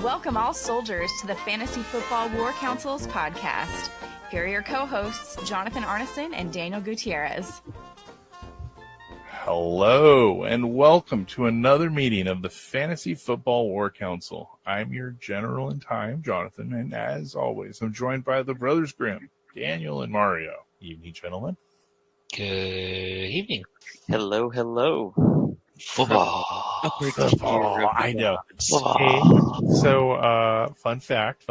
Welcome all soldiers to the Fantasy Football War Council's podcast. Here are your co-hosts, Jonathan Arneson and Daniel Gutierrez. Hello, and welcome to another meeting of the Fantasy Football War Council. I'm your general in time, Jonathan, and as always, I'm joined by the Brothers Grimm, Daniel and Mario. Evening, gentlemen. Good evening. Hello, hello. Football. I know. Hey, so, fun fact,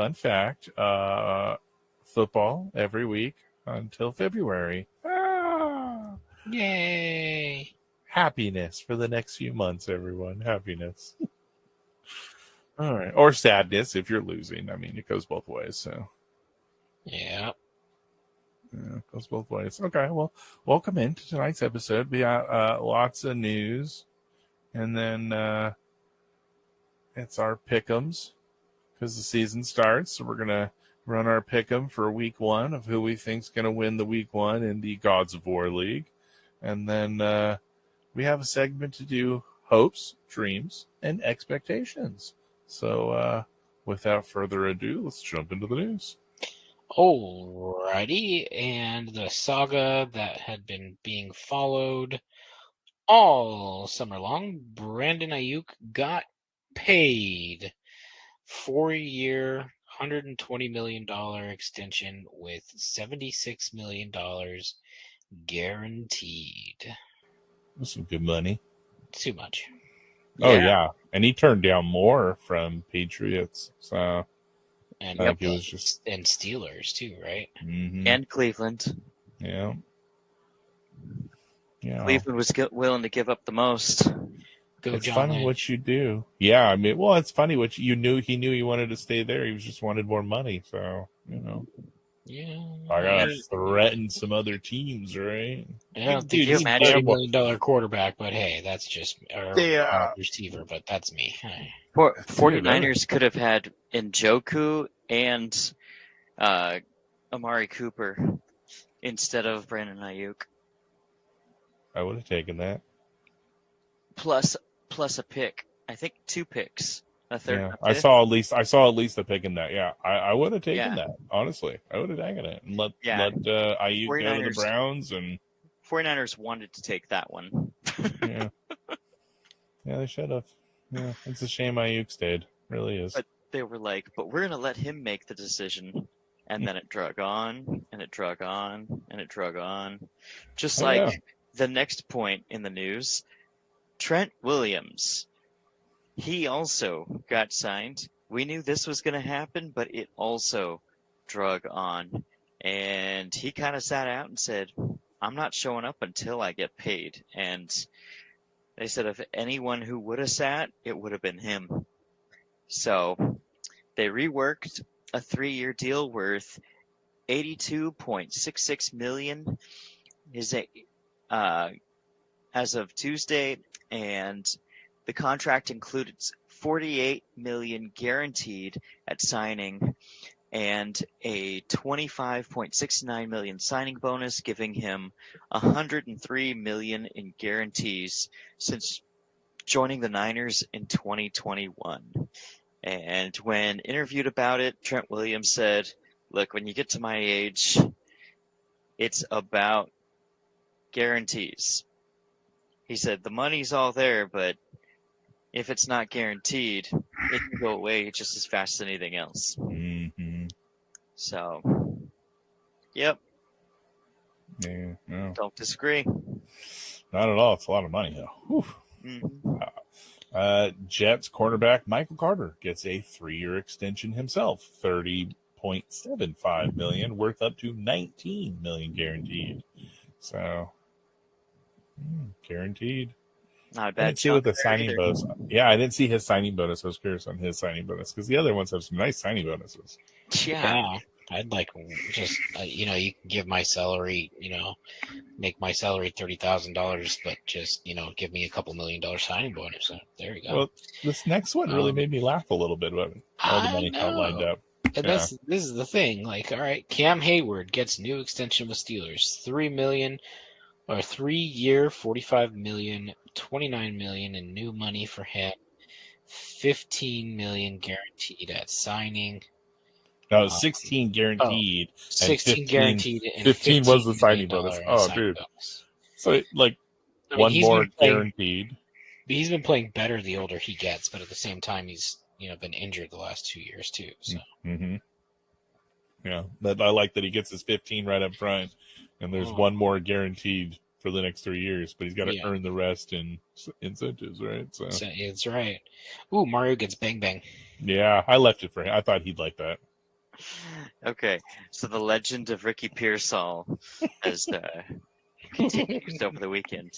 football every week until February. Yay. Happiness for the next few months, everyone. Happiness. All right. Or sadness if you're losing. I mean, it goes both ways, so. Yeah. Yeah, it goes both ways. Okay, well, welcome into tonight's episode. We got lots of news. And then it's our pick'ems because the season starts. So we're going to run our pick'em for week one of who we think's going to win the week one in the Gods of War League. And then we have a segment to do hopes, dreams, and expectations. So without further ado, let's jump into the news. Alrighty, and the saga that had been being followed all summer long, Brandon Ayuk got paid. 4-year, $120 million extension with $76 million guaranteed. That's some good money. Too much. Oh, yeah. And he turned down more from Patriots. So And, it was just... and Steelers, too, right? Mm-hmm. And Cleveland. Yeah. Yeah. Cleveland was willing to give up the most. It's funny what you do. Yeah, I mean, well, it's funny what you knew. He knew he wanted to stay there. He just wanted more money. So, you know. Yeah. I got to threaten some other teams, right? Yeah, Dude, he's a imagine $30 million quarterback, but hey, that's just a receiver, but that's me. 49ers could have had Njoku and Amari Cooper instead of Brandon Ayuk. I would have taken that. Plus a pick. I think 2 picks. A third. Yeah, I saw at least a pick in that. Yeah, I would have taken that. Honestly, I would have taken it and let Ayuk go to the Browns and 49ers wanted to take that one. Yeah, they should have. Yeah, it's a shame Ayuk stayed. Really is. But they were like, but we're gonna let him make the decision. And then it drug on, and it drug on, and it drug on. Just the next point in the news, Trent Williams. He also got signed. We knew this was going to happen, but it also drug on. And he kind of sat out and said, I'm not showing up until I get paid. And they said if anyone who would have sat, it would have been him. So they reworked a 3-year deal worth $82.66 million as of Tuesday, and the contract included $48 million guaranteed at signing and a $25.69 million signing bonus, giving him $103 million in guarantees since joining the Niners in 2021. And when interviewed about it, Trent Williams said, look, when you get to my age, it's about guarantees. He said, the money's all there, but if it's not guaranteed, it can go away just as fast as anything else. Mm-hmm. So, yep. Yeah, no. Don't disagree. Not at all. It's a lot of money, though. Mm-hmm. Jets cornerback Michael Carter gets a 3-year extension himself, $30.75 million, worth up to $19 million guaranteed. So, guaranteed. Not a bad. I didn't see what the signing bonus. Yeah, I didn't see his signing bonus. I was curious on his signing bonus because the other ones have some nice signing bonuses. Yeah. I'd like just you can give my salary, make my salary $30,000, but just give me a couple $1 million signing bonus. So there you go. Well, this next one really made me laugh a little bit about all the money lined up. And this is the thing. Like, all right, Cam Hayward gets new extension with Steelers, $3 million or 3-year, $45 million, $29 million in new money for him. $15 million guaranteed at signing. No, 16 guaranteed. 16 and guaranteed and 15 was the $15 signing million bonus. Oh, signing dude. bonus. So, like, I mean, one more guaranteed. He's been playing better the older he gets, but at the same time, he's been injured the last 2 years too. So Mm-hmm. Yeah, that I like that he gets his 15 right up front, and there's Oh. one more guaranteed for the next 3 years, but he's got to Yeah. earn the rest in incentives, right? So it's right. Ooh, Mario gets Bang Bang. yeah, I left it for him. I thought he'd like that. Okay, so the legend of Ricky Pearsall has continued over the weekend.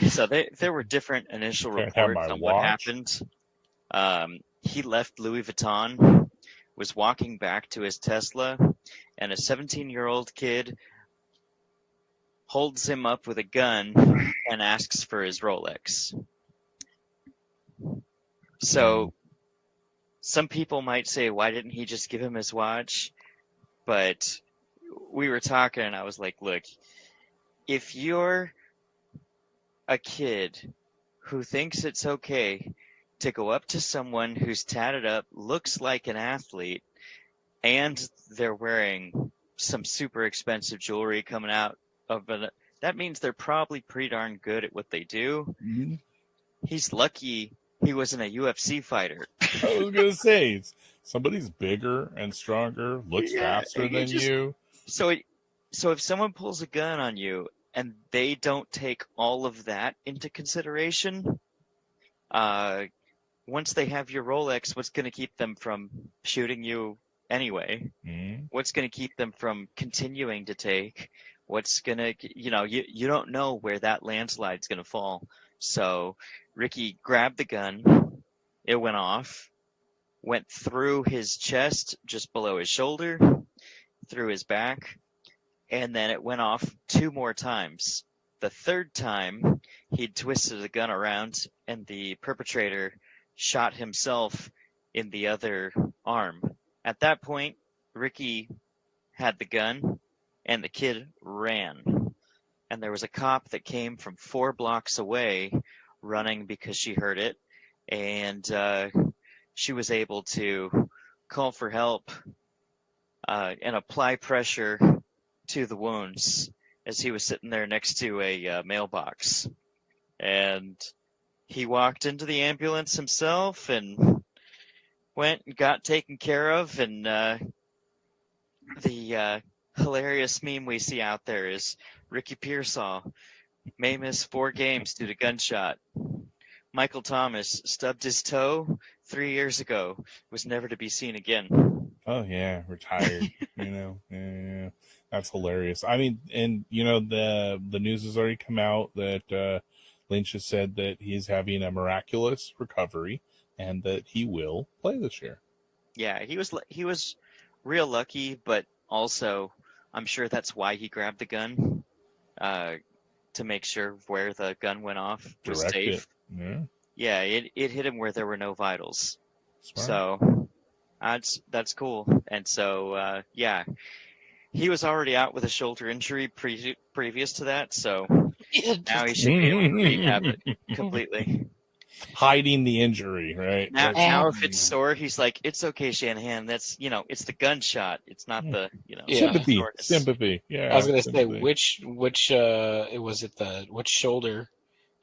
So there were different initial Can't have reports my on what watch. happened. He left Louis Vuitton, was walking back to his Tesla, and a 17-year-old kid holds him up with a gun and asks for his Rolex. So some people might say, why didn't he just give him his watch? But we were talking, and I was like, look, if you're a kid who thinks it's okay to go up to someone who's tatted up, looks like an athlete, and they're wearing some super expensive jewelry coming out of it, that means they're probably pretty darn good at what they do. Mm-hmm. He's lucky he wasn't a UFC fighter. I was gonna say, somebody's bigger and stronger, looks faster than you. So if someone pulls a gun on you and they don't take all of that into consideration, once they have your Rolex, what's going to keep them from shooting you anyway? Mm-hmm. What's going to keep them from continuing to take? What's going to, you don't know where that landslide's going to fall. So Ricky grabbed the gun. It went off, went through his chest, just below his shoulder, through his back, and then it went off 2 more times. The third time, he twisted the gun around, and the perpetrator shot himself in the other arm. At that point, Ricky had the gun, and the kid ran. And there was a cop that came from 4 blocks away running because she heard it, and she was able to call for help and apply pressure to the wounds as he was sitting there next to a mailbox. And he walked into the ambulance himself and went and got taken care of. And the hilarious meme we see out there is Ricky Pearsall may miss 4 games due to gunshot. Michael Thomas stubbed his toe 3 years ago, was never to be seen again. Oh yeah, retired. Yeah, that's hilarious. I mean, and the news has already come out that Lynch has said that he's having a miraculous recovery and that he will play this year. Yeah, he was real lucky, but also I'm sure that's why he grabbed the gun to make sure where the gun went off was safe. Yeah, it hit him where there were no vitals. Smart. So that's cool. And so yeah, he was already out with a shoulder injury previous to that, so now he should be able to rehab it completely. Hiding the injury, right? Now if it's sore, he's like, it's okay, Shanahan. That's it's the gunshot. It's not the sympathy. Yeah, I was gonna say which was it which shoulder?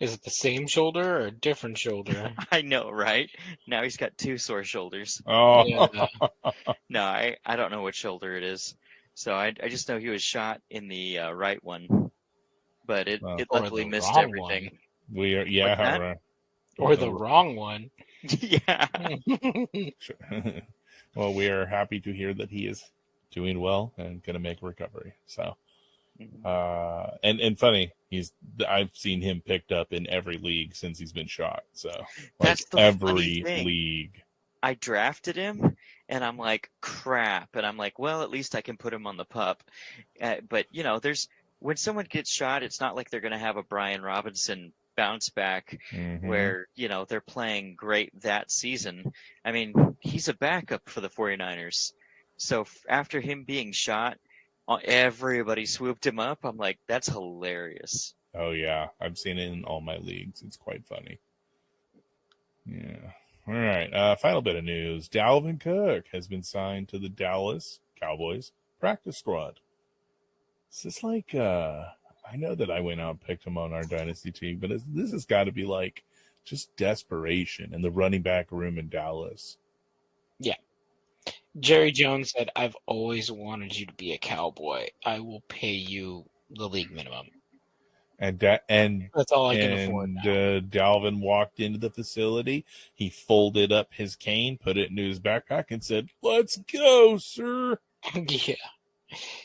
Is it the same shoulder or a different shoulder? I know, right? Now he's got 2 sore shoulders. Oh, Yeah. No, I don't know which shoulder it is. So I just know he was shot in the right one, but it luckily missed everything. Right. Or the wrong one. Yeah. Well, we are happy to hear that he is doing well and going to make a recovery. So, and funny, I've seen him picked up in every league since he's been shot. So, that's the every funny thing. league. I drafted him, and I'm like, crap. And I'm like, well, at least I can put him on the pup. But when someone gets shot, it's not like they're going to have a Brian Robinson bounce back where they're playing great that season. I mean, he's a backup for the 49ers, so after him being shot, everybody swooped him up. I'm like, that's hilarious. Oh yeah, I've seen it in all my leagues. It's quite funny. Yeah. All right. Final bit of news. Dalvin Cook has been signed to the Dallas Cowboys practice squad. Is this like, I know that I went out and picked him on our dynasty team, but this has got to be like just desperation in the running back room in Dallas. Yeah. Jerry Jones said, I've always wanted you to be a Cowboy. I will pay you the league minimum. And that's all I can afford now. Dalvin walked into the facility. He folded up his cane, put it into his backpack, and said, "Let's go, sir." Yeah,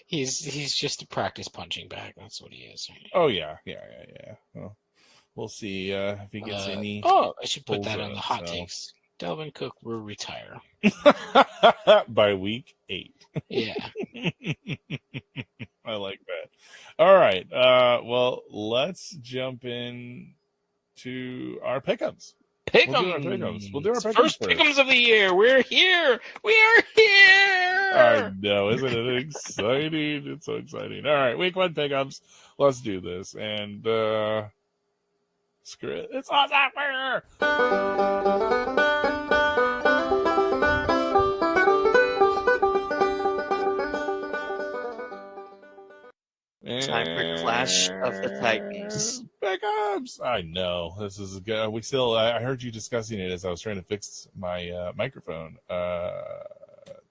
he's just a practice punching bag. That's what he is. Oh yeah. Well, we'll see if he gets any. Oh, I should put that on the hot takes. Dalvin Cook will retire by week 8. Yeah. I like that. All right. Well, let's jump in to our pick'ems. We'll do our pick'ems first pick'ems of the year. We're here. We are here. I know. Isn't it exciting? It's so exciting. All right. Week 1 pick'ems. Let's do this. And screw it. It's on software. Time for Clash of the Titans. Backups. I know this is good. I heard you discussing it as I was trying to fix my microphone.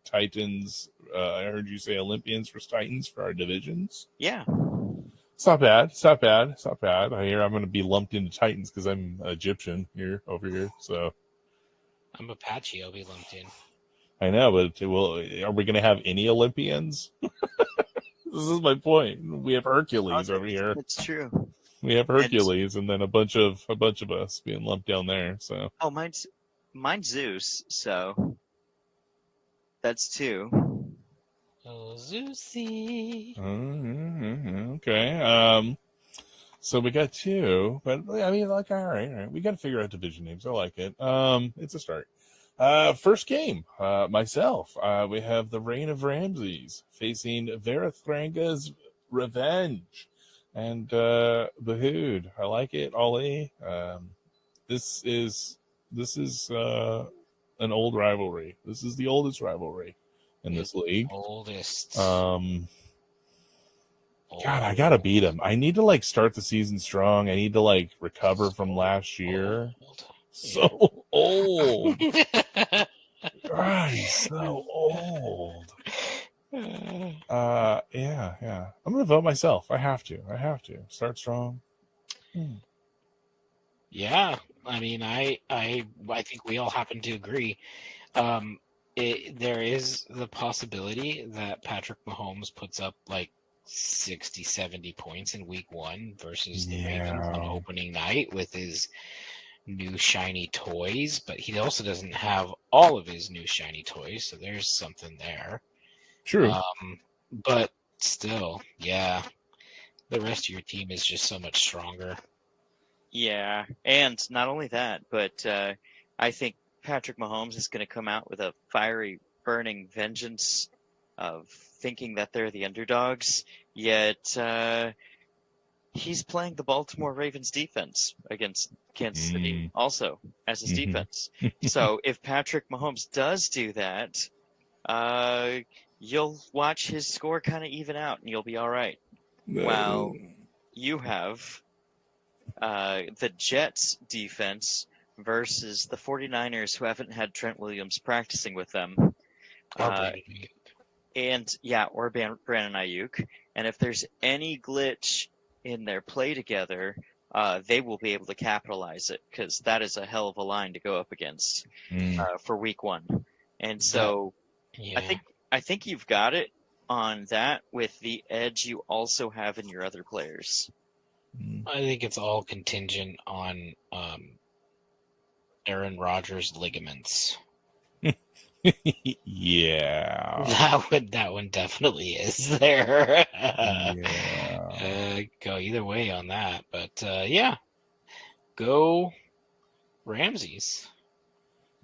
Titans. I heard you say Olympians versus Titans for our divisions. Yeah. It's not bad. It's not bad. It's not bad. I hear I'm going to be lumped into Titans because I'm Egyptian over here. So I'm Apache. I'll be lumped in. I know, but are we going to have any Olympians? This is my point. We have Hercules over here. It's true. We have Hercules, and then a bunch of us being lumped down there. So. Oh, mine's Zeus. So that's 2. Oh, Zeusy. Okay. So we got 2, but I mean, like, all right. We got to figure out division names. I like it. It's a start. First game, myself. We have the Reign of Ramses facing Verathranga's Revenge. And Bahood. I like it, Ollie. This is an old rivalry. This is the oldest rivalry in this league. Oldest. God, I gotta beat him. I need to start the season strong. I need to recover from last year. So old. God, he's so old. Yeah. I'm gonna vote myself. I have to start strong. Yeah, I mean, I think we all happen to agree. There is the possibility that Patrick Mahomes puts up 60, 70 points in week 1 versus the Ravens on opening night with his new shiny toys, but he also doesn't have all of his new shiny toys, so there's something there. True. But still, yeah, the rest of your team is just so much stronger. Yeah, and not only that, but I think Patrick Mahomes is going to come out with a fiery, burning vengeance of thinking that they're the underdogs, yet he's playing the Baltimore Ravens defense against Kansas City also as his defense. So if Patrick Mahomes does do that, you'll watch his score kind of even out and you'll be all right. While you have the Jets defense versus the 49ers who haven't had Trent Williams practicing with them. Or Brandon Ayuk. And if there's any glitch in their play together, they will be able to capitalize it because that is a hell of a line to go up against for week 1. And so I think you've got it on that with the edge you also have in your other players. I think it's all contingent on Aaron Rodgers' ligaments. Yeah. That one definitely is there. Yeah. Go either way on that. But go Ramses.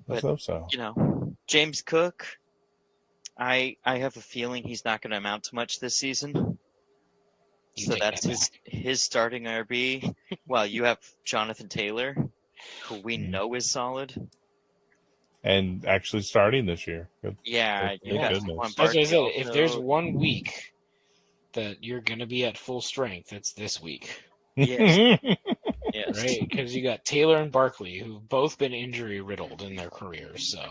Let's hope so. James Cook, I have a feeling he's not going to amount to much this season. So that's his starting RB. Well, you have Jonathan Taylor. who we know is solid. And actually starting this year. Good. Yeah, you Thank got goodness. Saquon That's what I Barkley said. If there's also. one week that you're going to be at full strength, it's this week, Yes, yes. right? Because you got Taylor and Barkley, who've both been injury riddled in their careers. So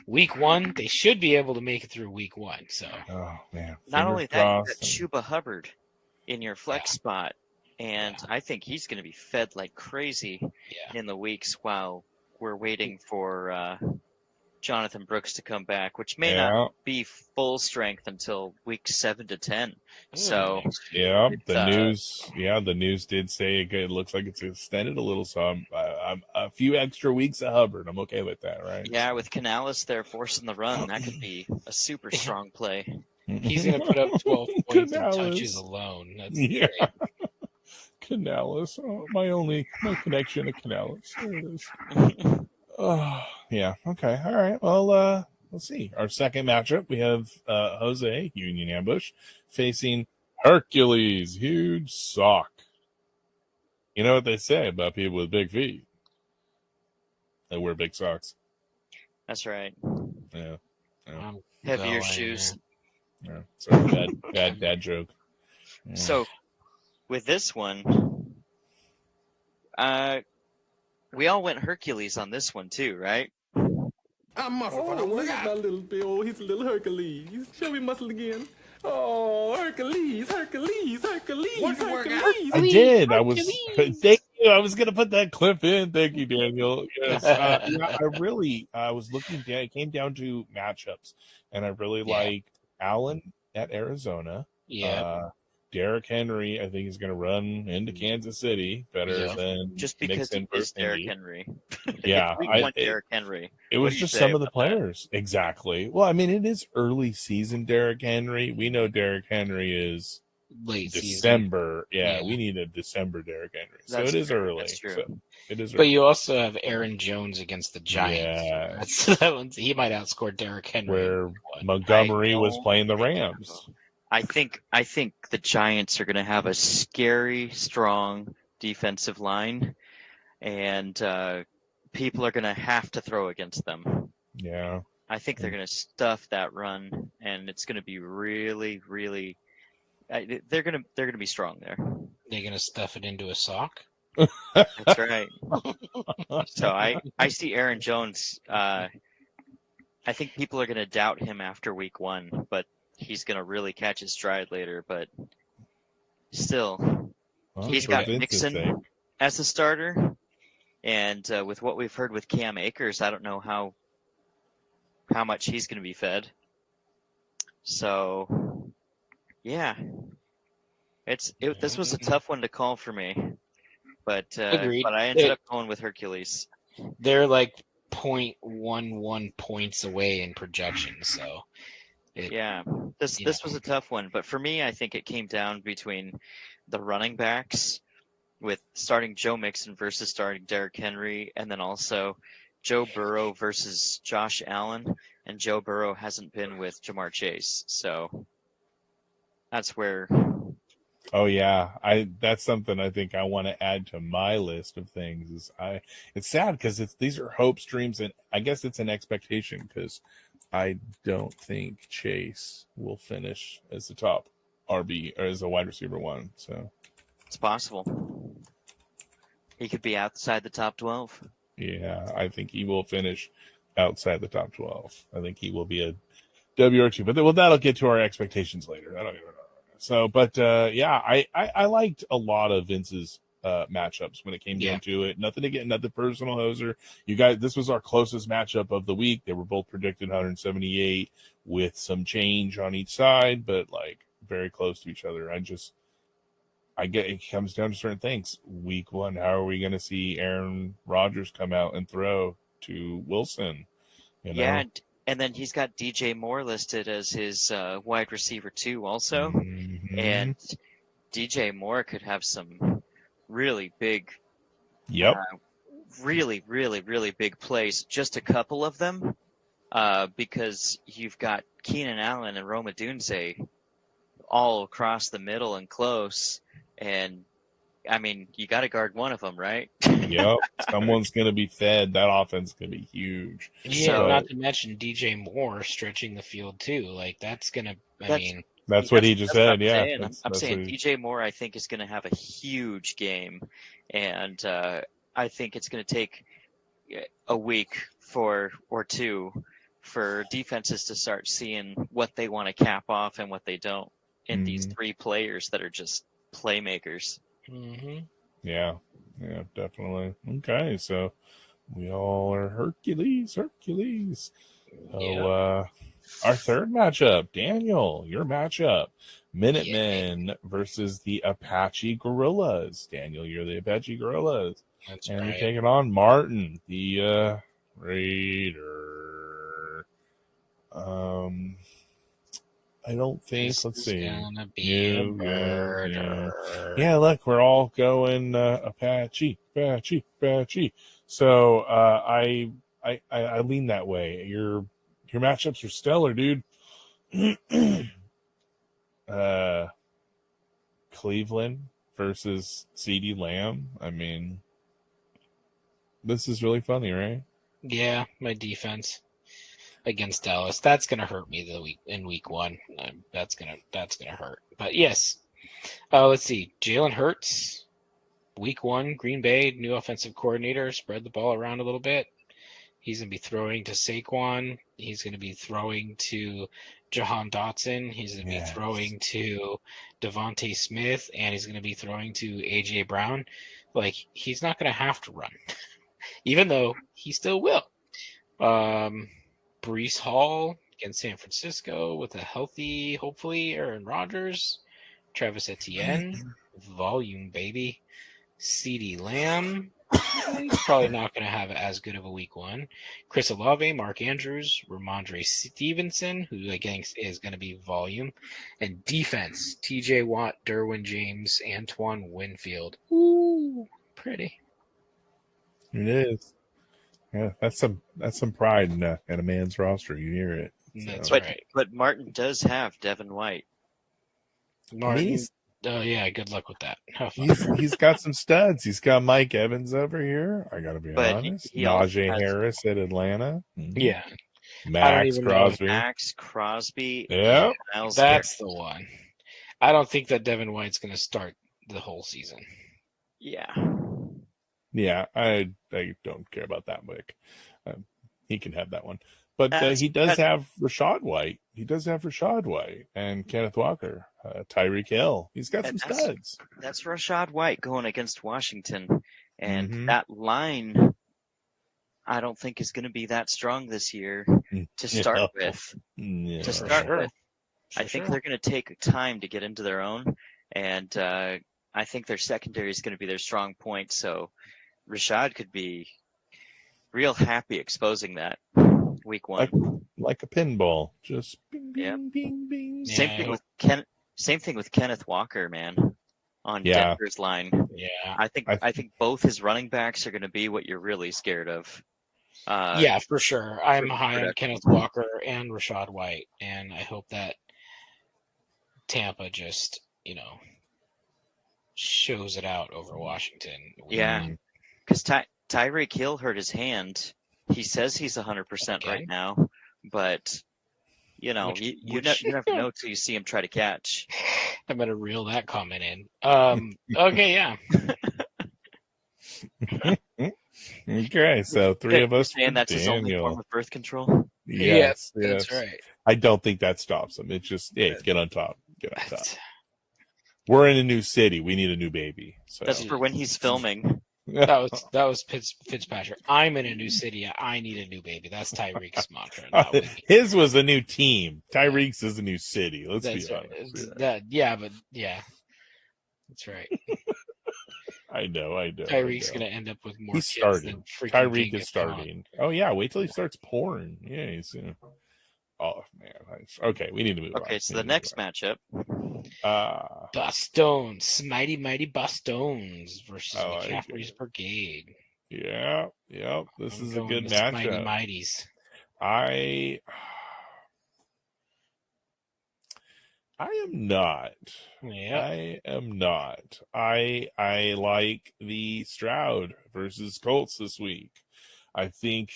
week 1, they should be able to make it through week 1. So Oh man! Not Fingers only that, you got crossed. Chuba Hubbard in your flex spot, and I think he's going to be fed like crazy yeah, in the weeks while we're waiting for Jonathan Brooks to come back, which may Yeah. not be full strength until week 7 to 10. So Yeah, It's, the news. Yeah, the news did say it looks like it's extended a little. So I'm a few extra weeks of Hubbard. I'm okay with that, right? yeah, with Canales there forcing the run, that could be a super strong play. he's going to put up 12 points and Canales. touches alone. That's Yeah. great. Canales, my connection to Canales. There it is. Oh, yeah. Okay. All right. Well, let's see. Our second matchup, we have Jose, Union Ambush, facing Hercules, huge sock. You know what they say about people with big feet? They wear big socks. That's right. Yeah. I'm Heavier going, shoes. Yeah. Sorry, bad dad joke. Yeah. So with this one, we all went Hercules on this one too, right? I'm muscle. Oh, look at my little Bill. He's a little Hercules. Show me muscle again. Oh, Hercules, Hercules, Hercules, Hercules. I did. I was. Thank you. I was gonna put that clip in. Thank you, Daniel. Yes. I was looking down. It came down to matchups, and I really liked Allen at Arizona. Yeah. Derrick Henry, I think, is going to run into Kansas City better Yeah. than Just because Mixon he is versus Derrick Indy. Henry. Yeah, we want Derrick Henry. It What was do you just say some of the about that? players. Exactly. Well, I mean, it is early season Derrick Henry. We know Derrick Henry is Late season. December. Yeah, Yeah. we need a December Derrick Henry. So That's it is true. early. That's true. So it is But early. you also have Aaron Jones against the Giants. Yeah. That one's, he might outscore Derrick Henry. Where Montgomery was don't playing the think Rams. so. I think the Giants are going to have a scary, strong defensive line, and people are going to have to throw against them. Yeah. I think they're going to stuff that run, and it's going to be really, really. They're going to be strong there. They're going to stuff it into a sock? That's right. So I see Aaron Jones. I think people are going to doubt him after week 1, but he's going to really catch his stride later. But still, Well, he's for got Vince's sake. Mixon as a starter, and with what we've heard with Cam Akers, I don't know how much he's going to be fed. So, yeah, this was a tough one to call for me, but Agreed. I ended up going with Hercules. They're like 0.11 points away in projections, so. This was a tough one, but for me, I think it came down between the running backs with starting Joe Mixon versus starting Derrick Henry, and then also Joe Burrow versus Josh Allen, and Joe Burrow hasn't been with Jamar Chase, so that's where. Oh yeah, that's something I think I want to add to my list of things. It's sad because these are hopes, dreams, and I guess it's an expectation because I don't think Chase will finish as the top RB or as a wide receiver 1. So It's possible. He could be outside the top 12. yeah, I think he will finish outside the top 12. I think he will be a WR2, but that'll get to our expectations later. I don't even know. So, but yeah, I liked a lot of Vince's matchups when it came down to it. Nothing personal, Hoser. You guys, this was our closest matchup of the week. They were both predicted 178 with some change on each side, but like very close to each other. I get it comes down to certain things. Week 1, how are we going to see Aaron Rodgers come out and throw to Wilson? You know? Yeah, and then he's got DJ Moore listed as his wide receiver 2 also. Mhm. And DJ Moore could have some really big, Yep. really, really, really big plays. Just a couple of them, because you've got Keenan Allen and Roma Dunze all across the middle and close. And, I mean, you got to guard one of them, right? Yep. Someone's going to be fed. That offense is going to be huge. Yeah, So- not to mention DJ Moore stretching the field too. Like that's gonna. That's what he just what said. I'm Yeah. saying. I'm saying what he- DJ Moore, I think, is going to have a huge game, and I think it's going to take a week or two for defenses to start seeing what they want to cap off and what they don't in these three players that are just playmakers. Mm-hmm. Yeah. Yeah, definitely. Okay. So we all are Hercules. So, our third matchup, Daniel, your matchup, Minutemen versus the Apache Gorillas. Daniel, you're the Apache Gorillas. That's And right. you're taking on Martin, the Raider. I don't think, This let's is see. gonna be a Yeah. murder. Yeah, look, we're all going Apache. So I lean that way. Your matchups are stellar, dude. Cleveland versus CeeDee Lamb. I mean, this is really funny, right? Yeah, my defense against Dallas. That's gonna hurt me in week one. That's gonna hurt. But yes, let's see. Jalen Hurts, week one, Green Bay, new offensive coordinator, spread the ball around a little bit. He's gonna be throwing to Saquon. He's gonna be throwing to Jahan Dotson. He's gonna be throwing to Devontae Smith, and he's gonna be throwing to AJ Brown. Like he's not gonna have to run, even though he still will. Brees Hall against San Francisco with a healthy, hopefully, Aaron Rodgers. Travis Etienne, volume baby. CeeDee Lamb, he's probably not going to have as good of a week one. Chris Olave, Mark Andrews, Ramondre Stevenson, who again is going to be volume. And defense, TJ Watt, Derwin James, Antoine Winfield. Ooh, pretty. It is. Yeah, that's some pride in a man's roster. You hear it. That's But right. but Martin does have Devin White. Martin, yeah, good luck with that. Have fun. He's got some studs. He's got Mike Evans over here. I got to be But honest. he also Najee has- Harris at Atlanta. Mhm. Yeah, Max even know. Crosby. Max Crosby. Yeah. and Miles that's the one. I don't think that Devin White's going to start the whole season. Yeah. Yeah, I don't care about that Wick. He can have that one. But That's- he does that- have Rashad White. He does have Rashad White and Kenneth Walker, Tyreek Hill. He's got some And that's- studs. That's Rashad White going against Washington. And Mhm. that line, I don't think is going to be that strong this year to start No. with. Yeah. To start sure. with. I think they're going to take time to get into their own. And I think their secondary is going to be their strong point. So Rashad could be real happy exposing that week one. Like a pinball. Just bing, bing, Yep. bing, bing. Yeah. Same thing with Kenneth Walker, man, on Yeah. Denver's line. Yeah. I think both his running backs are going to be what you're really scared of. Yeah, for sure. I'm for high on production. Kenneth Walker and Rashad White, and I hope that Tampa just, shows it out over Washington. Yeah, because Tyreek Hill hurt his hand. He says he's 100% right Okay. now, but you Which- never know till you see him try to catch. I'm gonna reel that comment in. Okay, yeah. Okay, so three of us. And for that's his only Daniel. form of birth control. Yes, That's yes. right. I don't think that stops him. It's just, hey, get on top. Get on top. We're in a new city. We need a new baby. So That's for when he's filming. That was Fitzpatrick. I'm in a new city. I need a new baby. That's Tyreek's mantra. Not me. His was a new team. Tyreek's is a new city. Let's That's be right. honest. That's right. I know. Tyreek's gonna end up with more He's kids starting. than freaking Tyreek Genghis is starting. Oh yeah, wait till he starts pouring. Yeah, he's. Oh man. Okay, we need to move on. Okay, so We the need to next move matchup, on. Bastones, mighty Bastones versus I like McCaffrey's it. Brigade. Yeah. This I'm is a going good with matchup. Mighties. I I am not. Yeah. I am not. I like the Stroud versus Colts this week. I think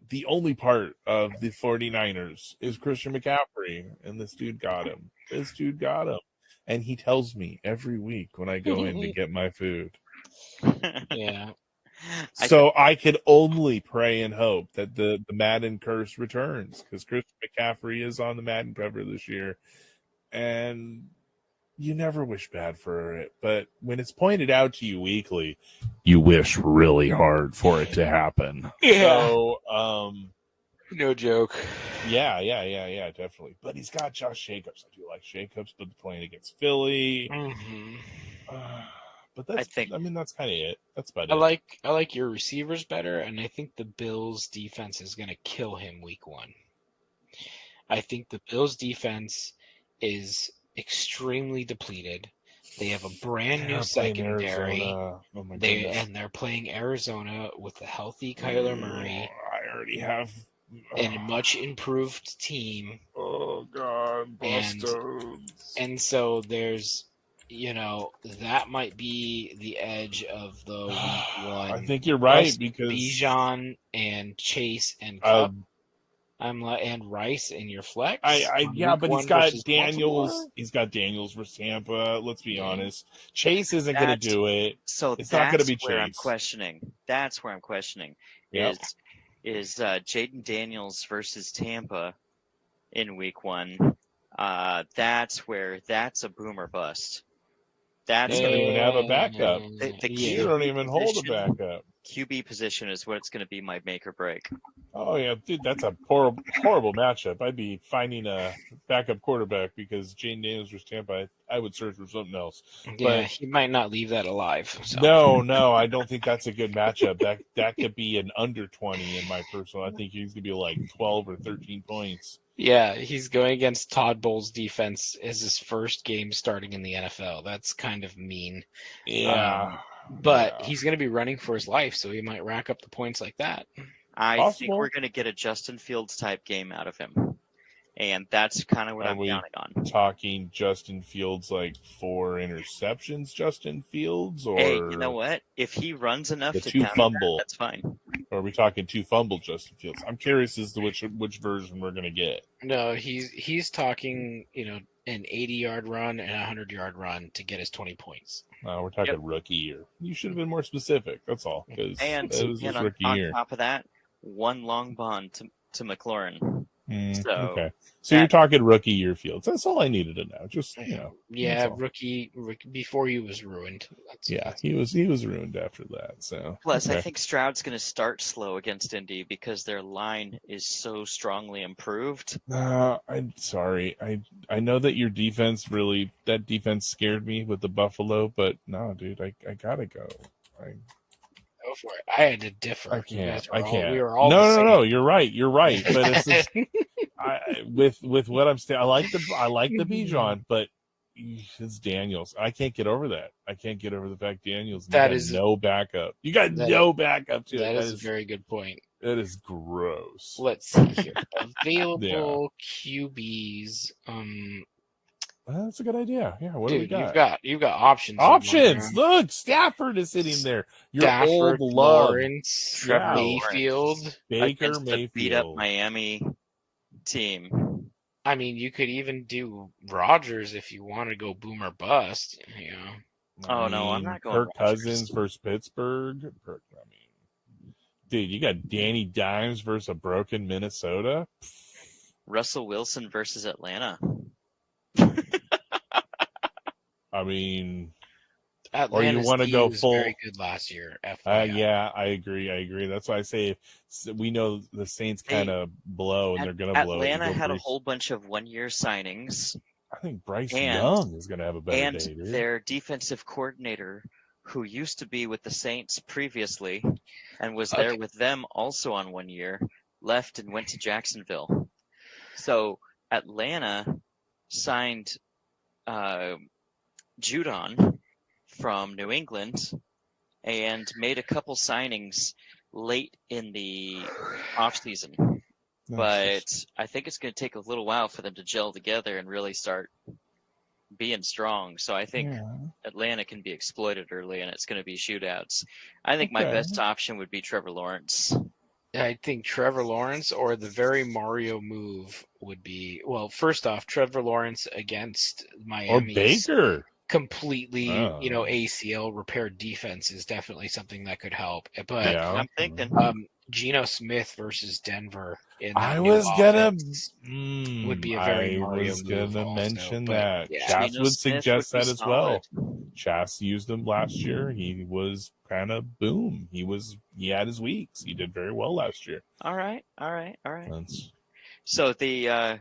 the only part of the 49ers is Christian McCaffrey, and this dude got him. This dude got him. And he tells me every week when I go in to get my food. Yeah. So I could only pray and hope that the Madden curse returns, because Christian McCaffrey is on the Madden cover this year. And you never wish bad for it. But when it's pointed out to you weekly, you wish really hard for it to happen. Yeah. So, No joke. yeah, definitely. But he's got Josh Jacobs. I do like Jacobs, but playing against Philly. Mm-hmm. But that's, that's kind of it. That's about it. I like your receivers better, and I think the Bills defense is going to kill him week 1. I think the Bills defense is extremely depleted. They have a brand new secondary. Oh my goodness. And they're playing Arizona with a healthy Kyler Murray. I already have and a much improved team. Oh God, Boston. And so there's, that might be the edge of the week 1. I think you're right, because Bijan and Chase and Cup. And Rice in your flex. But he's got Daniels. Baltimore? He's got Daniels versus Tampa. Let's be honest. Chase isn't going to do it. So it's not going to be Chase. That's where I'm questioning. Yep. Is Jaden Daniels versus Tampa in week 1? That's a boomer bust. That's going to even have a backup. You don't even hold a backup. QB position is what's going to be my make or break. Oh yeah, dude, that's a horrible matchup. I'd be finding a backup quarterback, because Jaden Daniels versus Tampa, I would search for something else. Yeah, he might not leave that alive. So. No, I don't think that's a good matchup. That could be an under 20 in my personal. I think he's gonna be like 12 or 13 points. Yeah, he's going against Todd Bowles' defense as his first game starting in the NFL. That's kind of mean. Yeah. But he's going to be running for his life, so he might rack up the points like that. I think we're going to get a Justin Fields type game out of him. And that's kind of what I'm counting on. Talking Justin Fields, like 4 interceptions, Justin Fields? Or hey, you know what? If he runs enough to 2 fumble, that's fine. Or are we talking 2 fumble Justin Fields? I'm curious as to which version we're going to get. No, he's talking, an 80-yard run and a 100-yard run to get his 20 points. We're talking rookie year. You should have been more specific. That's all. And on top of that, 1 long bond to McLaurin. Okay. So you're talking rookie year Fields. That's all I needed to know. Just, Yeah, rookie before he was ruined. He was ruined after that. So plus, I think Stroud's going to start slow against Indy because their line is so strongly improved. I'm sorry. I know that your defense that defense scared me with the Buffalo, but no, dude, I gotta go. Go for it. I had to differ. I can't. We were all no. You're right. But it's just, with what I'm saying, I like the Bijan, but it's Daniels. I can't get over that. I can't get over the fact Daniels no backup. You got no backup to it. That is a very good point. That is gross. Let's see here. Available QBs. That's a good idea. Yeah, what do we got? You've got options. Options. Look, Stafford is sitting there. Stafford, Lawrence, Mayfield, Baker Mayfield. Beat up Miami team. I mean, you could even do Rodgers if you want to go boom or bust. No, I'm not going. Kirk Cousins versus Pittsburgh. Dude, you got Danny Dimes versus a broken Minnesota. Russell Wilson versus Atlanta. I mean, Atlanta's or you want to go full? Very good last year. Yeah, I agree. That's why I say we know the Saints kind of blow, and they're going to blow. Atlanta had a whole bunch of 1-year signings. I think Bryce Young is going to have a better day. And their defensive coordinator, who used to be with the Saints previously, and was there with them also on 1 year, left and went to Jacksonville. So Atlanta signed Judon from New England and made a couple signings late in the offseason. but I think it's going to take a little while for them to gel together and really start being strong. So I think Atlanta can be exploited early, and it's going to be shootouts. I think my best option would be Trevor Lawrence. I think Trevor Lawrence or the very Mario move would be, well, first off, Trevor Lawrence against Miami. Or Baker. Completely, ACL repaired defense is definitely something that could help. But I'm thinking Geno Smith versus Denver. I was gonna would be a very Mario move mention also, that. Chas would suggest that as well. Chas used him last year. He was kind of boom. He had his weeks. He did very well last year. All right. So the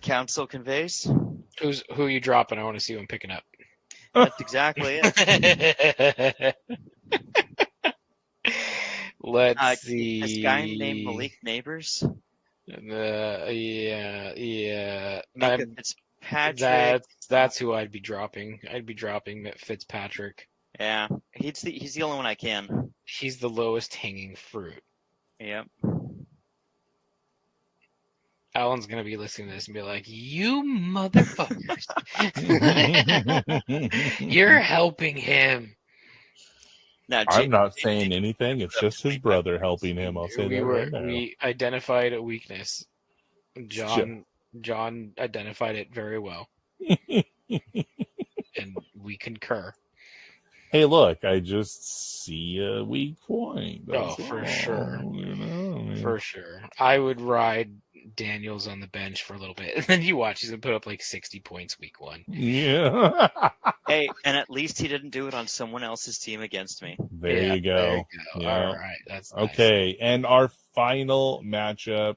council conveys. Who are you dropping? I want to see who I'm picking up. That's exactly it. Let's see. This guy named Malik Neighbors. Yeah. Fitzpatrick. That's who I'd be dropping. I'd be dropping Fitzpatrick. Yeah, he's the only one I can. He's the lowest hanging fruit. Yep. Alan's gonna be listening to this and be like, "You motherfuckers! You're helping him." Now, I'm not saying anything. It's just his brother helping him. I'll say that right now. We identified a weakness. John identified it very well, and we concur. Hey, look! I just see a weak point. For sure. For sure. I would ride Daniels on the bench for a little bit, and then you watch, he's gonna put up like 60 points week 1. Yeah. Hey, and at least he didn't do it on someone else's team against me. There you go. Yeah. All right, that's nice. Okay. And our final matchup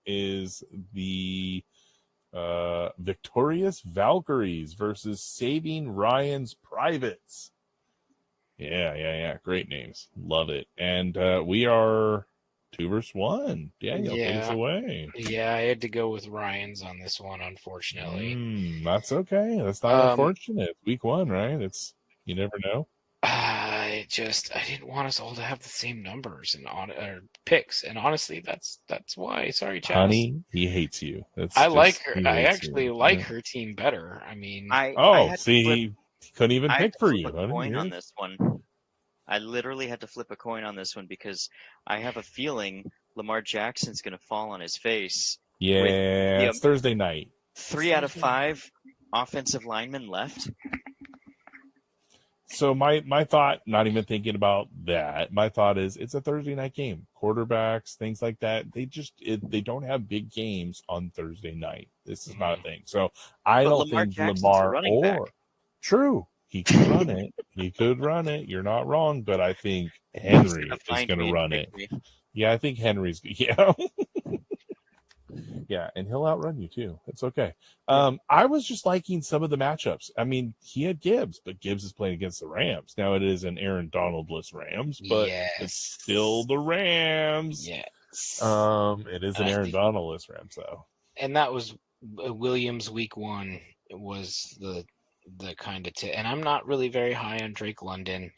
is the Victorious Valkyries versus Saving Ryan's Privates. Yeah. Great names. Love it. And we are 2 versus 1. Daniel, take us away. Yeah, I had to go with Ryan's on this one, unfortunately. That's okay. That's not unfortunate. Week 1, right? You never know. I didn't want us all to have the same numbers and picks, and honestly, that's why. Sorry, Chas. Honey, he hates you. I like her. I actually like her team better. I mean, he couldn't even pick for you. Coin on this one. I literally had to flip a coin on this one because I have a feeling Lamar Jackson's going to fall on his face. Yeah, it's Thursday night. 3 out of 5 offensive linemen left. So my thought, not even thinking about that, my thought is it's a Thursday night game. Quarterbacks, things like that, they don't have big games on Thursday night. This is not a thing. So I don't think Lamar True. He could run it. You're not wrong, but I think Henry is going to run it. Yeah, I think Henry's. Yeah. Yeah, and he'll outrun you too. It's okay. I was just liking some of the matchups. I mean, he had Gibbs, but Gibbs is playing against the Rams. Now it is an Aaron Donald-less Rams, but it's still the Rams. Yes. It is an Aaron Donald-less Rams, though. And that was Williams week 1. It was the kind of and I'm not really very high on Drake London.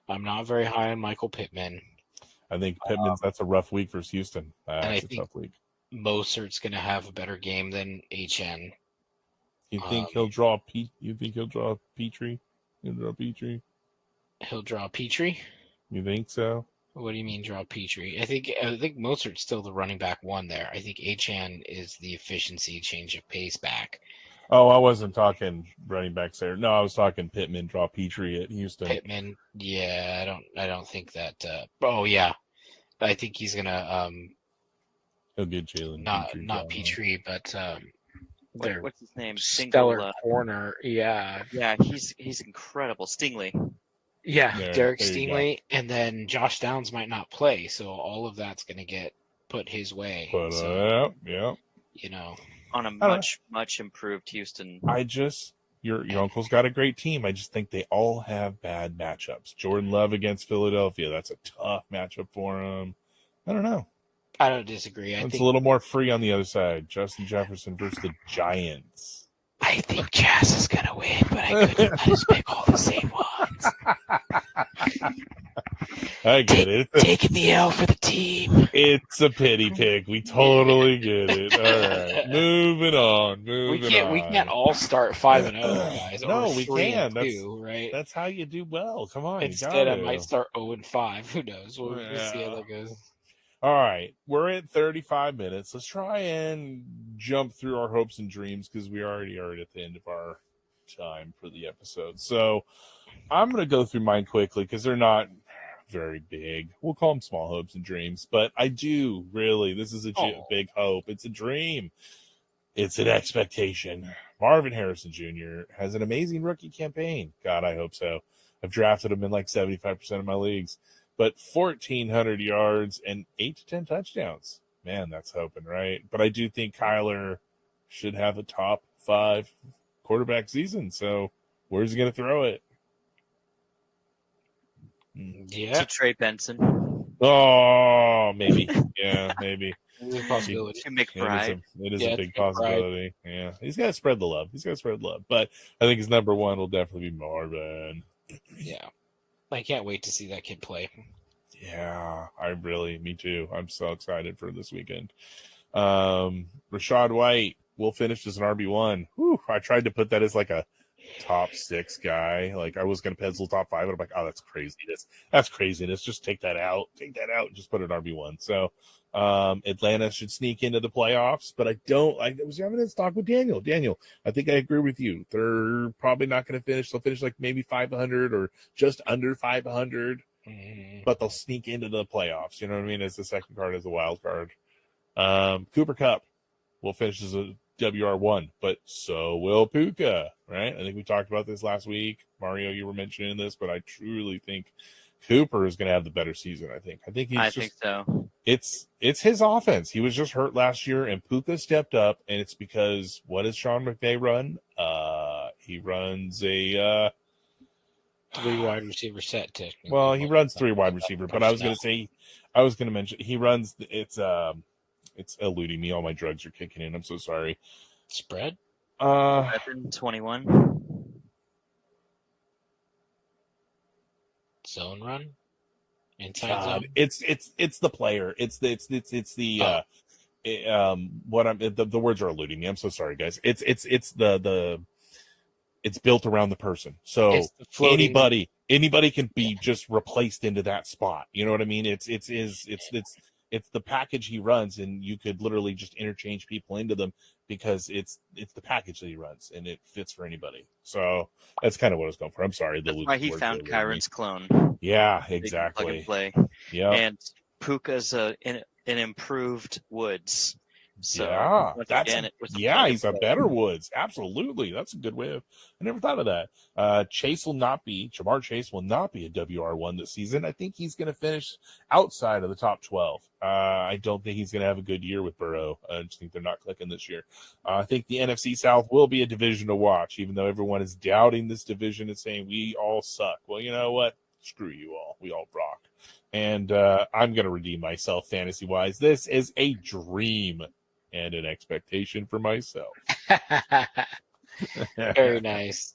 I'm not very high on Michael Pittman. I think Pittman's that's a rough week for Houston. That's a tough week. Mostert's going to have a better game than HN. You think he'll draw You think he'll draw Petrie? He'll draw Petrie. He'll draw Petrie. You think so? What do you mean draw Petrie? I think Mostert's still the running back 1 there. I think HN is the efficiency change of pace back. Oh, I wasn't talking running backs there. No, I was talking Pittman, draw Petrie at Houston. Pittman, yeah, I don't think that. I think he's gonna. He'll get Jalen. Not Petrie, but what's his name? Stellar corner. Yeah, he's incredible. Stingley. Yeah, Derek Stingley, and then Josh Downs might not play, so all of that's gonna get put his way. Yeah. You know. On a much improved Houston. Your uncle's got a great team. I just think they all have bad matchups. Jordan Love against Philadelphia, that's a tough matchup for him. I don't know. I don't disagree. I think it's a little more free on the other side. Justin Jefferson versus the Giants. I think Jazz is gonna win, but I couldn't let us pick all the same ones. I get it. Taking the L for the team. It's a pity pick. We totally get it. All right, moving on. We can't all start 5-0, guys. No, or we 3-2, right? That's how you do well. Come on, Instead, you I gotta. might start 0-5. Who knows? We'll see how Yeah. that goes. All right, we're at 35 minutes. Let's try and jump through our hopes and dreams because we already are at the end of our time for the episode. So I'm going to go through mine quickly because they're not very big. We'll call them small hopes and dreams, but I do really, this is a big hope. It's a dream. It's an expectation. Marvin Harrison Jr. has an amazing rookie campaign. God, I hope so. I've drafted him in like 75% of my leagues, but 1,400 yards and 8 to 10 touchdowns. Man, that's hoping, right? But I do think Kyler should have a top 5 quarterback season. So where's he going to throw it? Yeah. To Trey Benson. Oh, maybe. Yeah, maybe. It's a possibility. To McBride. It is a big possibility. Yeah. He's got to spread the love. But I think his number one will definitely be Marvin. Yeah. I can't wait to see that kid play. Yeah, me too. I'm so excited for this weekend. Rachaad White will finish as an RB1. Whew, I tried to put that as like a top 6 guy. Like I was going to pencil top 5, but I'm like, oh, that's craziness. That's craziness. Just take that out. And just put it RB1. So Atlanta should sneak into the playoffs, but I was having this talk with Daniel. Daniel, I think I agree with you. They're probably not going to finish. They'll finish like maybe 500 or just under 500, but they'll sneak into the playoffs. You know what I mean? As the second card, as a wild card. Cooper Kupp will finish as a WR1, but so will Puka, right? I think we talked about this last week. Mario, you were mentioning this, but I truly think Cooper is going to have the better season. I think I think so. It's his offense. He was just hurt last year, and Puka stepped up, and it's because what does Sean McVay run? He runs a 3 wide receiver set. Well, he runs 3 wide receiver, but I was going to mention he runs. It's eluding me. All my drugs are kicking in. I'm so sorry. Spread? 21. Zone run? Inside God, zone? It's the player. It's the the words are eluding me. I'm so sorry, guys. It's built around the person. So anybody can be just replaced into that spot. You know what I mean? It's the package he runs, and you could literally just interchange people into them because it's the package that he runs, and it fits for anybody. So that's kind of what I was going for. I'm sorry. That's why he found Kyron's clone. Yeah, exactly. Yeah, and Puka's an improved Woods. So yeah, he's a better Woods. Absolutely. That's a good way of, I never thought of that. Jamar Chase will not be a WR1 this season. I think he's going to finish outside of the top 12. I don't think he's going to have a good year with Burrow. I just think they're not clicking this year. I think the NFC South will be a division to watch, even though everyone is doubting this division and saying we all suck. Well, you know what? Screw you all. We all rock. And I'm going to redeem myself fantasy-wise. This is a dream and an expectation for myself. Very nice.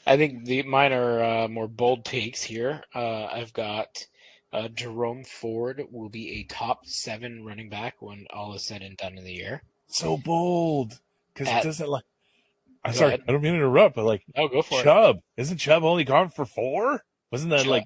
I think mine are more bold takes here. I've got Jerome Ford will be a top 7 running back when all is said and done in the year. So bold, because it doesn't like. I'm Go sorry, ahead. I don't mean to interrupt, but like, go for Chubb. Isn't Chubb only gone for 4? Wasn't that like?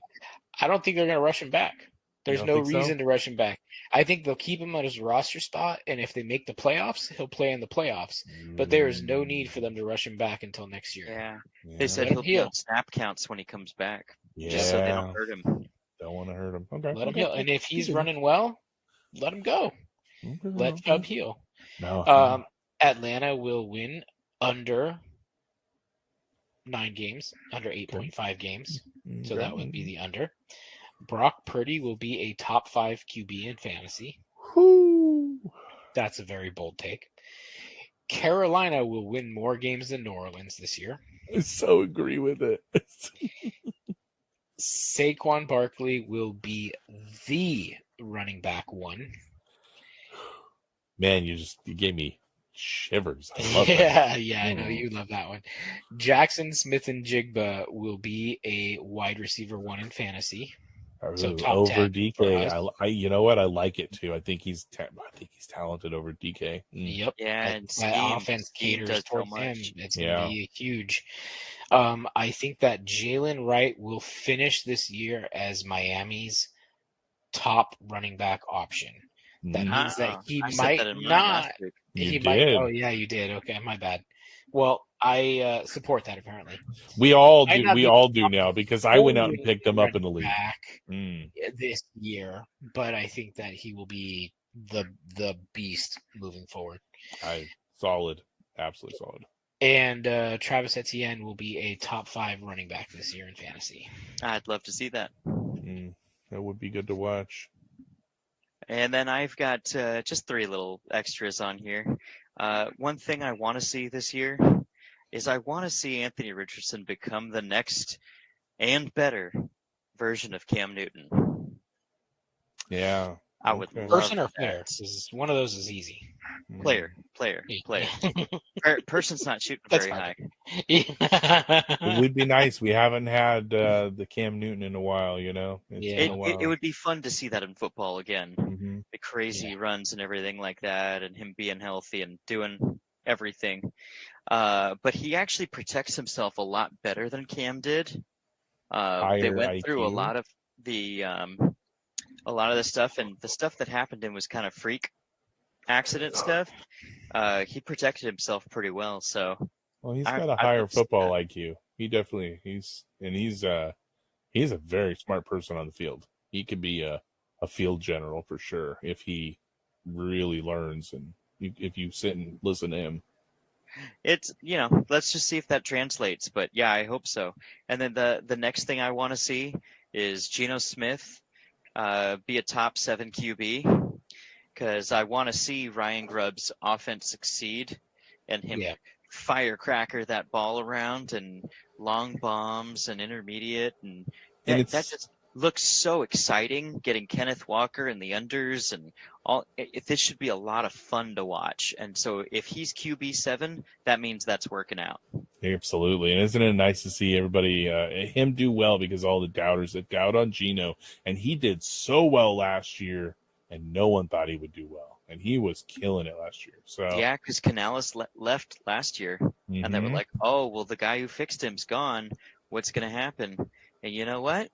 I don't think they're going to rush him back. There's no reason to rush him back. I think they'll keep him at his roster spot, and if they make the playoffs, he'll play in the playoffs. But there is no need for them to rush him back until next year. Yeah. They said he'll be on snap counts when he comes back. Yeah. Just so they don't hurt him. Don't want to hurt him. Okay. Let him heal. And if he's running well, let him go. Let Chubb heal. No. Atlanta will win under 9 games, under 8.5 games. So that would be the under. Brock Purdy will be a top 5 QB in fantasy. That's a very bold take. Carolina will win more games than New Orleans this year. I so agree with it. Saquon Barkley will be the running back 1. Man, you gave me shivers. I love that. Yeah, I know you love that one. Jackson Smith and Jigba will be a wide receiver 1 in fantasy. So Ooh, top over 10 for DK. us. You know what? I like it too. I think he's talented over DK. Yep. Yeah, I and think that offense scheme caters does so towards him. much. It's going to Yeah. be huge. I think that Jalen Wright will finish this year as Miami's top running back option. That means that he I said might that in mine not. last week. He You might. did. Oh yeah, you did. Okay, my bad. Well, I support that apparently. We all Might do. not We be all the do top now because I went out and scoring picked him up in running the league. back Mm. this year, but I think that he will be the beast moving forward. Solid, absolutely solid. And Travis Etienne will be a top 5 running back this year in fantasy. I'd love to see that. That would be good to watch. And then I've got just 3 little extras on here. One thing I want to see this year is I want to see Anthony Richardson become the next and better version of Cam Newton. Yeah. I would Okay. love Person or that. player? Because one of those is easy. Player. Person's not shooting very high. It would be nice. We haven't had the Cam Newton in a while, you know? It's been a while. It would be fun to see that in football again. Mm-hmm. The crazy runs and everything like that, and him being healthy and doing everything. But he actually protects himself a lot better than Cam did. They went through a lot of the stuff, and the stuff that happened to him was kind of freak accident stuff. He protected himself pretty well. So, well, he's got a higher football IQ. He definitely he's a very smart person on the field. He could be a field general for sure if he really learns and if you sit and listen to him. It's, let's just see if that translates. But yeah, I hope so. And then the next thing I want to see is Geno Smith be a top 7 QB, because I want to see Ryan Grubb's offense succeed and him firecracker that ball around and long bombs and intermediate, and that just looks so exciting. Getting Kenneth Walker and the unders and all, this should be a lot of fun to watch. And so if he's QB7, that means that's working out. Absolutely. And isn't it nice to see everybody, him do well, because all the doubters that doubt on Geno, and he did so well last year and no one thought he would do well. And he was killing it last year. So yeah, because Canales left last year, and they were like, oh, well, the guy who fixed him's gone. What's going to happen? And you know what?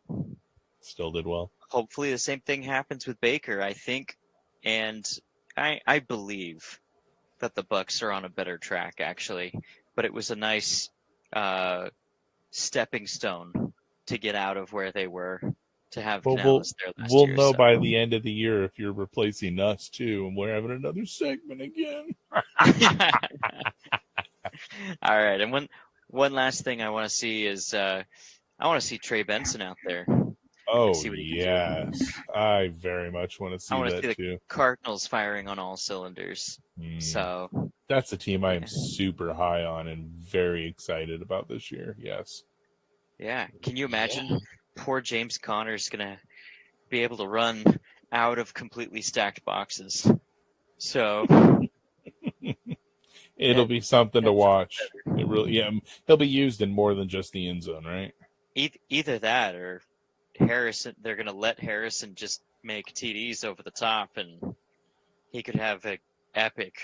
Still did well. Hopefully the same thing happens with Baker, I think. And I believe that the Bucs are on a better track, actually. But it was a nice stepping stone to get out of where they were, to have Canales there last year. We'll know by the end of the year if you're replacing us, too, and we're having another segment again. All right, and one last thing I want to see is I want to see Trey Benson out there. Oh, yes. I very much want to see that, too. The Cardinals firing on all cylinders. So that's a team I am super high on and very excited about this year. Yes. Yeah. Can you imagine poor James Conner's going to be able to run out of completely stacked boxes? So it'll be something to watch. It really, he'll be used in more than just the end zone, right? Either that or Harrison. They're going to let Harrison just make TDs over the top, and he could have an epic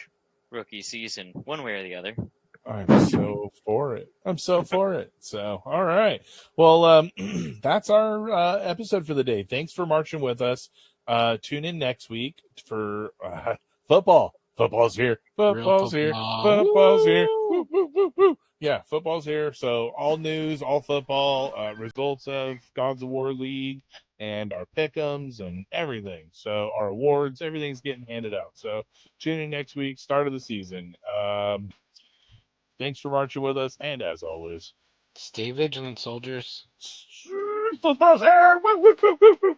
rookie season, one way or the other. I'm so for it. So, all right. Well, that's our episode for the day. Thanks for marching with us. Tune in next week for football. Football's here. Football's here. Football's here. Woo, woo, woo, woo. Yeah, football's here. So all news, all football, results of Gods of War League, and our pick'ems and everything. So our awards, everything's getting handed out. So tune in next week, start of the season. Thanks for marching with us, and as always, stay vigilant, soldiers. Football's here. Woo, woo, woo, woo, woo.